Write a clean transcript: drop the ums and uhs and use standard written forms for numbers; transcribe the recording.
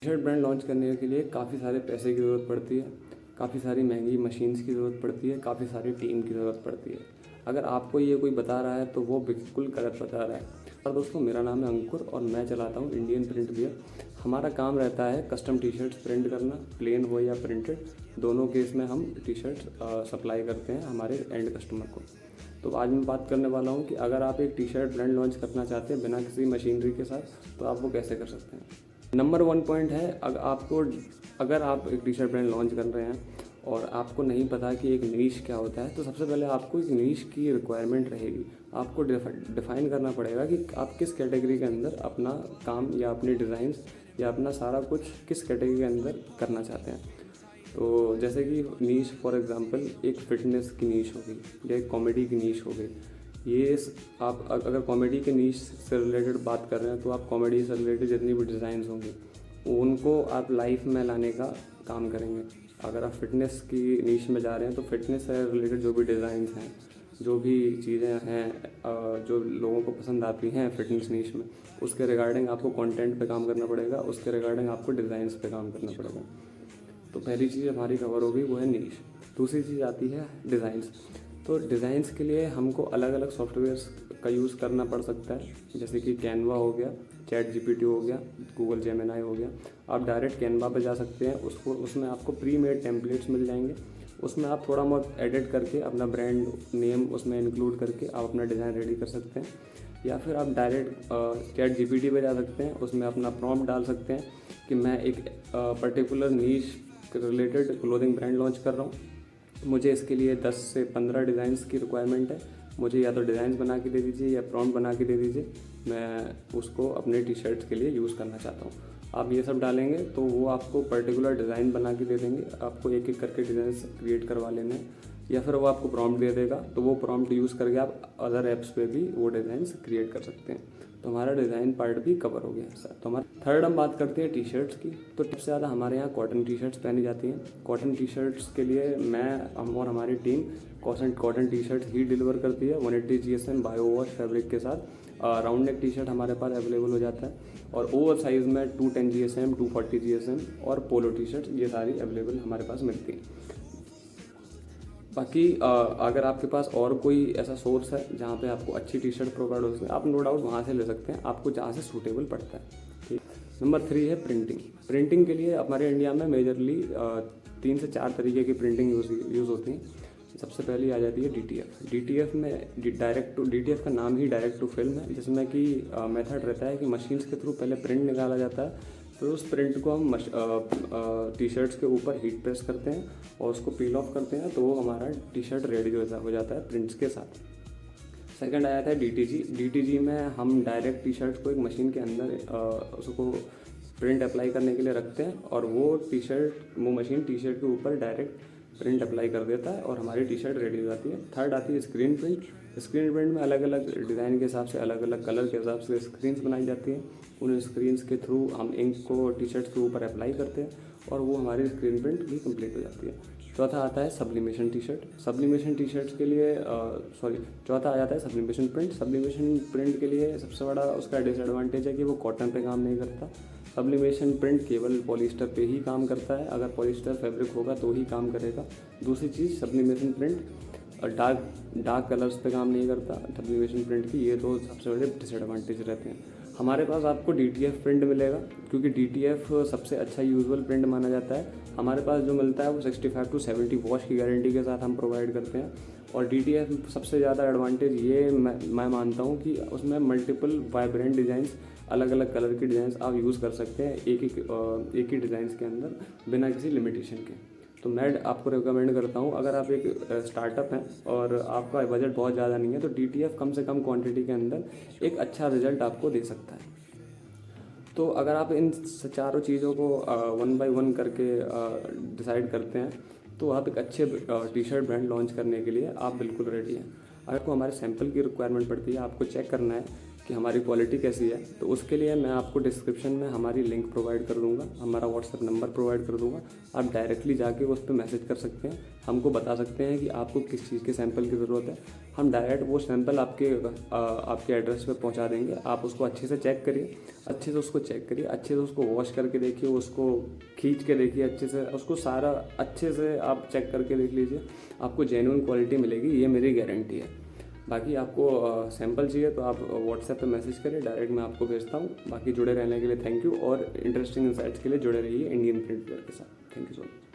T shirt brand launch करने के लिए काफ़ी सारे पैसे की ज़रूरत पड़ती है, काफ़ी सारी महंगी मशीन्स की ज़रूरत पड़ती है, काफ़ी सारी टीम की ज़रूरत पड़ती है। अगर आपको ये कोई बता रहा है तो वो बिल्कुल गलत बता रहा है। और दोस्तों, मेरा नाम है अंकुर और मैं चलाता हूँ इंडियन प्रिंट वियर। हमारा काम रहता है कस्टम टी शर्ट्स प्रिंट करना, प्लेन हो या प्रिंटेड, दोनों केस में हम टी शर्ट्स सप्लाई करते हैं हमारे एंड कस्टमर को। तो आज मैं बात करने वाला हूँ कि अगर आप एक टी शर्ट ब्रांड लॉन्च करना चाहते हैं बिना किसी मशीनरी के साथ, तो आप वो कैसे कर सकते हैं। नंबर 1 पॉइंट है, अगर आप एक टी शर्ट ब्रांड लॉन्च कर रहे हैं और आपको नहीं पता कि एक नीश क्या होता है, तो सबसे पहले आपको एक नीश की रिक्वायरमेंट रहेगी। आपको डिफ़ाइन करना पड़ेगा कि आप किस कैटेगरी के अंदर अपना काम या अपने डिज़ाइंस या अपना सारा कुछ किस कैटेगरी के अंदर करना चाहते हैं। तो जैसे कि नीश फॉर एग्जांपल एक फ़िटनेस की नीश हो गई या एक कॉमेडी की नीश हो गई। आप अगर कॉमेडी के नीश से रिलेटेड बात कर रहे हैं, तो आप कॉमेडी से रिलेटेड जितनी भी डिज़ाइंस होंगी उनको आप लाइफ में लाने का काम करेंगे। अगर आप फिटनेस की नीश में जा रहे हैं तो फिटनेस से रिलेटेड जो भी डिज़ाइंस हैं, जो भी चीज़ें हैं जो लोगों को पसंद आती हैं फिटनेस नीश में, उसके रिगार्डिंग आपको कंटेंट पे काम करना पड़ेगा, उसके रिगार्डिंग आपको डिज़ाइंस पे काम करना पड़ेगा। तो पहली चीज़ हमारी कवर हो गई, वो है नीश। दूसरी चीज़ आती है डिज़ाइंस। तो डिज़ाइंस के लिए हमको अलग अलग सॉफ्टवेयर्स का यूज़ करना पड़ सकता है, जैसे कि कैनवा हो गया, चैट जीपीटी हो गया, गूगल जेमिनाई हो गया। आप डायरेक्ट कैनवा पे जा सकते हैं, उसमें आपको प्री मेड टेम्पलेट्स मिल जाएंगे। उसमें आप थोड़ा बहुत एडिट करके अपना ब्रांड नेम उसमें इंक्लूड करके आप अपना डिज़ाइन रेडी कर सकते हैं। या फिर आप डायरेक्ट चैट जीपीटी पे जा सकते हैं, उसमें अपना प्रॉम्प्ट डाल सकते हैं कि मैं एक पर्टिकुलर नीश रिलेटेड क्लोथिंग ब्रांड लॉन्च कर रहा हूँ, मुझे इसके लिए 10 से 15 डिज़ाइंस की रिक्वायरमेंट है, मुझे या तो डिज़ाइंस बना के दे दीजिए या प्रॉम्प्ट बना के दे दीजिए, मैं उसको अपने टी शर्ट्स के लिए यूज़ करना चाहता हूँ। आप ये सब डालेंगे तो वो आपको पर्टिकुलर डिज़ाइन बना के दे देंगे, आपको एक एक करके डिज़ाइन क्रिएट करवा लेने हैं, या फिर वो आपको प्रॉम्प्ट दे देगा, तो वो प्रॉम्प्ट यूज़ करके आप अदर ऐप्स पे भी वो डिज़ाइंस क्रिएट कर सकते हैं। तो हमारा डिज़ाइन पार्ट भी कवर हो गया सर। तो हमारा थर्ड हम बात करते हैं टी शर्ट्स की। तो सबसे ज़्यादा हमारे यहाँ कॉटन टी शर्ट्स पहनी जाती हैं। कॉटन टी शर्ट्स के लिए हम और हमारी टीम कॉटन टी शर्ट्स ही डिलीवर करती है 180 GSM बायो वॉश फैब्रिक के साथ। राउंड नेक टी शर्ट हमारे पास अवेलेबल हो जाता है, और ओवर साइज़ में 210 GSM 240 GSM और पोलो टी शर्ट, ये सारी अवेलेबल हमारे पास मिलती हैं। बाकी अगर आपके पास और कोई ऐसा सोर्स है जहाँ पे आपको अच्छी टी शर्ट प्रोवाइड हो सके, आप नो डाउट वहाँ से ले सकते हैं, आपको जहाँ से सूटेबल पड़ता है। ठीक। नंबर 3 है प्रिंटिंग। प्रिंटिंग के लिए हमारे इंडिया में मेजरली 3 से 4 तरीके की प्रिंटिंग यूज़ होती हैं। सबसे पहली आ जाती है DTF। DTF में DTF का नाम ही डायरेक्ट टू फिल्म है, जिसमें कि मेथड रहता है कि मशीन्स के थ्रू पहले प्रिंट निकाला जाता है, फिर उस प्रिंट को हम टी शर्ट्स के ऊपर हीट प्रेस करते हैं और उसको पील ऑफ करते हैं, तो वो हमारा टी शर्ट रेडी हो जाता है प्रिंट्स के साथ। सेकंड आया था DTG। DTG में हम डायरेक्ट टी शर्ट को एक मशीन के अंदर उसको प्रिंट अप्लाई करने के लिए रखते हैं, और वो मशीन टी शर्ट के ऊपर डायरेक्ट प्रिंट अप्लाई कर देता है और हमारी टी शर्ट रेडी हो जाती है। थर्ड आती है स्क्रीन प्रिंट। स्क्रीन प्रिंट में अलग अलग डिज़ाइन के हिसाब से, अलग अलग कलर के हिसाब से स्क्रीन्स बनाई जाती हैं। उन स्क्रीन्स के थ्रू हम इंक को टी शर्ट के ऊपर अप्लाई करते हैं और वो हमारी स्क्रीन प्रिंट भी कंप्लीट हो जाती है। चौथा आता है sublimation T shirt. Sublimation T shirts के लिए चौथा आ जाता है सब्लिमेशन प्रिंट। सब्लिमेशन प्रिंट के लिए सबसे बड़ा उसका डिसएडवांटेज है कि वो कॉटन पे काम नहीं करता। सब्लिमेशन प्रिंट केवल पॉलिस्टर पे ही काम करता है, अगर पॉलिस्टर फैब्रिक होगा तो ही काम करेगा। दूसरी चीज़, सब्लिमेशन प्रिंट डार्क कलर्स पे काम नहीं करता सब्लिमेशन प्रिंट की। ये दो सबसे बड़े डिसएडवांटेज रहते हैं। हमारे पास आपको DTF प्रिंट मिलेगा, क्योंकि DTF सबसे अच्छा यूजुअल प्रिंट माना जाता है। हमारे पास जो मिलता है वो 65 to 70 वॉश की गारंटी के साथ हम प्रोवाइड करते हैं। और DTF सबसे ज़्यादा एडवांटेज ये मैं मानता हूँ कि उसमें मल्टीपल वाइब्रेंट डिज़ाइंस, अलग अलग कलर की डिज़ाइंस आप यूज़ कर सकते हैं एक ही डिज़ाइंस के अंदर बिना किसी लिमिटेशन के। तो मैं आपको रिकमेंड करता हूँ, अगर आप एक स्टार्टअप हैं और आपका बजट बहुत ज़्यादा नहीं है, तो DTF कम से कम क्वांटिटी के अंदर एक अच्छा रिजल्ट आपको दे सकता है। तो अगर आप इन चारों चीज़ों को 1 by 1 करके डिसाइड करते हैं, तो आप एक अच्छे टी शर्ट ब्रांड लॉन्च करने के लिए आप बिल्कुल रेडी हैं। अगर आपको हमारे सैंपल की रिक्वायरमेंट पड़ती है, आपको चेक करना है कि हमारी क्वालिटी कैसी है, तो उसके लिए मैं आपको डिस्क्रिप्शन में हमारी लिंक प्रोवाइड कर दूंगा, हमारा व्हाट्सएप नंबर प्रोवाइड कर दूंगा। आप डायरेक्टली जाके उस पर मैसेज कर सकते हैं, हमको बता सकते हैं कि आपको किस चीज़ के सैंपल की ज़रूरत है। हम डायरेक्ट वो सैंपल आपके एड्रेस पे पहुंचा देंगे। आप उसको अच्छे से चेक करिए, अच्छे से उसको चेक करिए, अच्छे से उसको वॉश करके देखिए, उसको खींच के देखिए अच्छे से, उसको सारा अच्छे से आप चेक करके देख लीजिए, आपको जेन्युइन क्वालिटी मिलेगी, ये मेरी गारंटी है। बाकी आपको सैंपल चाहिए तो आप व्हाट्सएप पे मैसेज करिए, डायरेक्ट मैं आपको भेजता हूँ। बाकी जुड़े रहने के लिए थैंक यू, और इंटरेस्टिंग इंसाइट्स के लिए जुड़े रहिए इंडियन प्रिंट वेयर के साथ। Thank you so much.